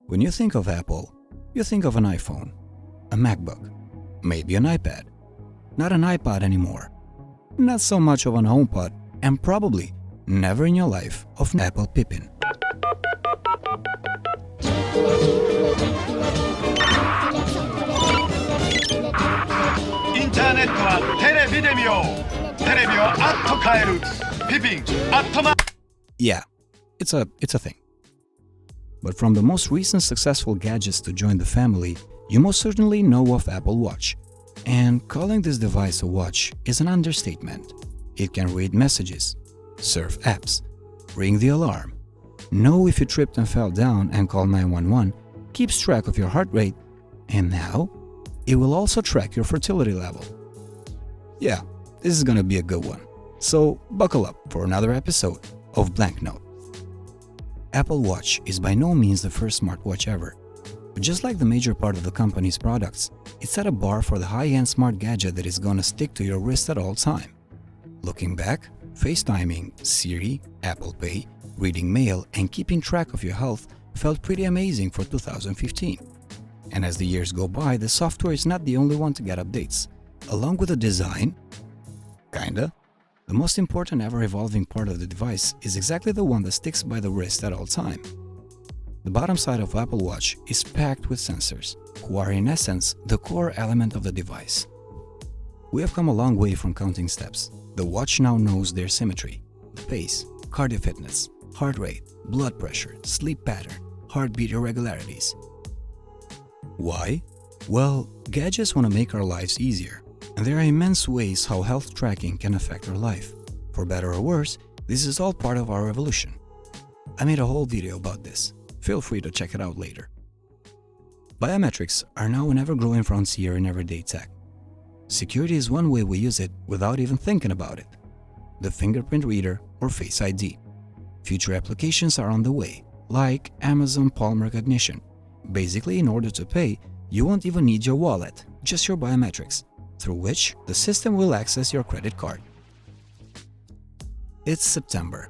When you think of Apple, you think of an iPhone, a MacBook, maybe an iPad, not an iPod anymore, not so much of an HomePod, and probably never in your life of an Apple Pippin. Yeah, it's a thing. But from the most recent successful gadgets to join the family, you most certainly know of Apple Watch. And calling this device a watch is an understatement. It can read messages, surf apps, ring the alarm, know if you tripped and fell down and call 911, keeps track of your heart rate, and now it will also track your fertility level. Yeah, this is gonna be a good one. So buckle up for another episode of Blank Note. Apple Watch is by no means the first smartwatch ever, but just like the major part of the company's products, it set a bar for the high-end smart gadget that is gonna stick to your wrist at all time. Looking back, FaceTiming, Siri, Apple Pay, reading mail, and keeping track of your health felt pretty amazing for 2015. And as the years go by, the software is not the only one to get updates. Along with the design, the most important ever-evolving part of the device is exactly the one that sticks by the wrist at all time. The bottom side of Apple Watch is packed with sensors, who are in essence the core element of the device. We have come a long way from counting steps. The watch now knows their symmetry, the pace, cardio fitness, heart rate, blood pressure, sleep pattern, heartbeat irregularities. Why? Well, gadgets want to make our lives easier, and there are immense ways how health tracking can affect our life. For better or worse, this is all part of our evolution. I made a whole video about this. Feel free to check it out later. Biometrics are now an ever-growing frontier in everyday tech. Security is one way we use it without even thinking about it. The fingerprint reader or Face ID. Future applications are on the way, like Amazon Palm Recognition. Basically, in order to pay, you won't even need your wallet, just your biometrics, through which the system will access your credit card. It's September.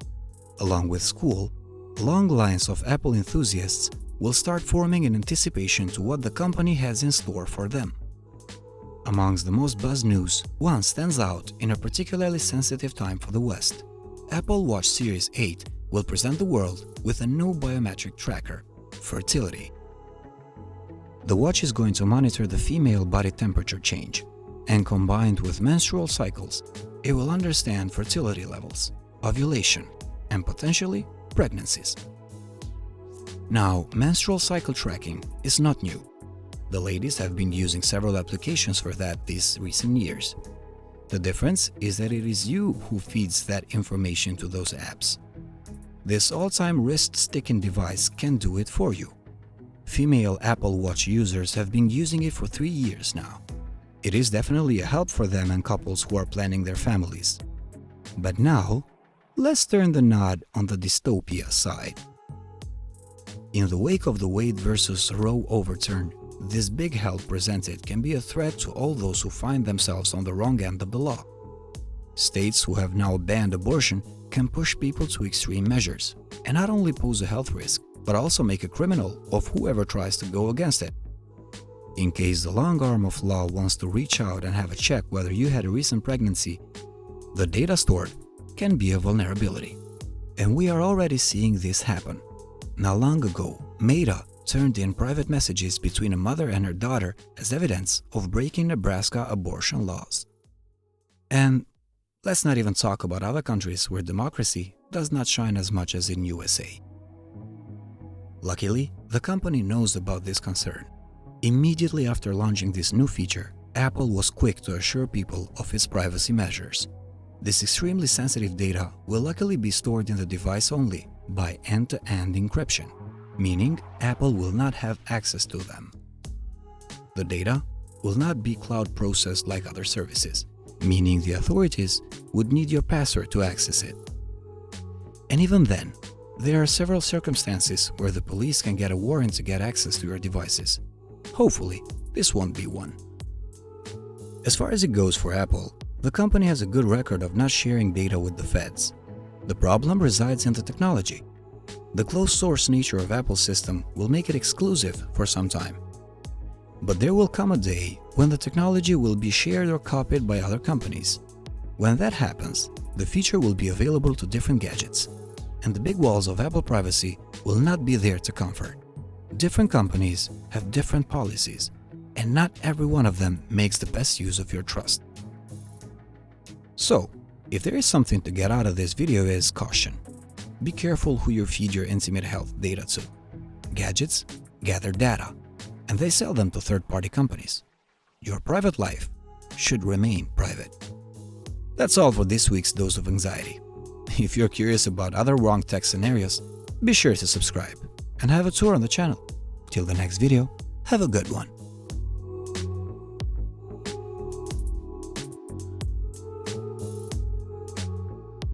Along with school, long lines of Apple enthusiasts will start forming in anticipation to what the company has in store for them. Amongst the most buzz news, one stands out in a particularly sensitive time for the West. Apple Watch Series 8 will present the world with a new biometric tracker, fertility. The watch is going to monitor the female body temperature change, and combined with menstrual cycles, it will understand fertility levels, ovulation, and potentially pregnancies. Now, menstrual cycle tracking is not new. The ladies have been using several applications for that these recent years. The difference is that it is you who feeds that information to those apps. This all-time wrist-sticking device can do it for you. Female Apple Watch users have been using it for 3 years now. It is definitely a help for them and couples who are planning their families. But now, let's turn the knot on the dystopia side. In the wake of the Wade versus Roe overturn, this big help presented can be a threat to all those who find themselves on the wrong end of the law. States who have now banned abortion can push people to extreme measures, and not only pose a health risk, but also make a criminal of whoever tries to go against it. In case the long arm of law wants to reach out and have a check whether you had a recent pregnancy, the data stored can be a vulnerability. And we are already seeing this happen. Not long ago, Meta turned in private messages between a mother and her daughter as evidence of breaking Nebraska abortion laws. And let's not even talk about other countries where democracy does not shine as much as in USA. Luckily, the company knows about this concern. Immediately after launching this new feature, Apple was quick to assure people of its privacy measures. This extremely sensitive data will luckily be stored in the device only by end-to-end encryption, meaning Apple will not have access to them. The data will not be cloud processed like other services, meaning the authorities would need your password to access it. And even then, there are several circumstances where the police can get a warrant to get access to your devices. Hopefully, this won't be one. As far as it goes for Apple, the company has a good record of not sharing data with the feds. The problem resides in the technology. The closed-source nature of Apple's system will make it exclusive for some time. But there will come a day when the technology will be shared or copied by other companies. When that happens, the feature will be available to different gadgets, and the big walls of Apple privacy will not be there to comfort. Different companies have different policies, and not every one of them makes the best use of your trust. So, if there is something to get out of this video is caution. Be careful who you feed your intimate health data to. Gadgets gather data, and they sell them to third-party companies. Your private life should remain private. That's all for this week's Dose of Anxiety. If you're curious about other wrong tech scenarios, be sure to subscribe and have a tour on the channel. Till the next video, have a good one.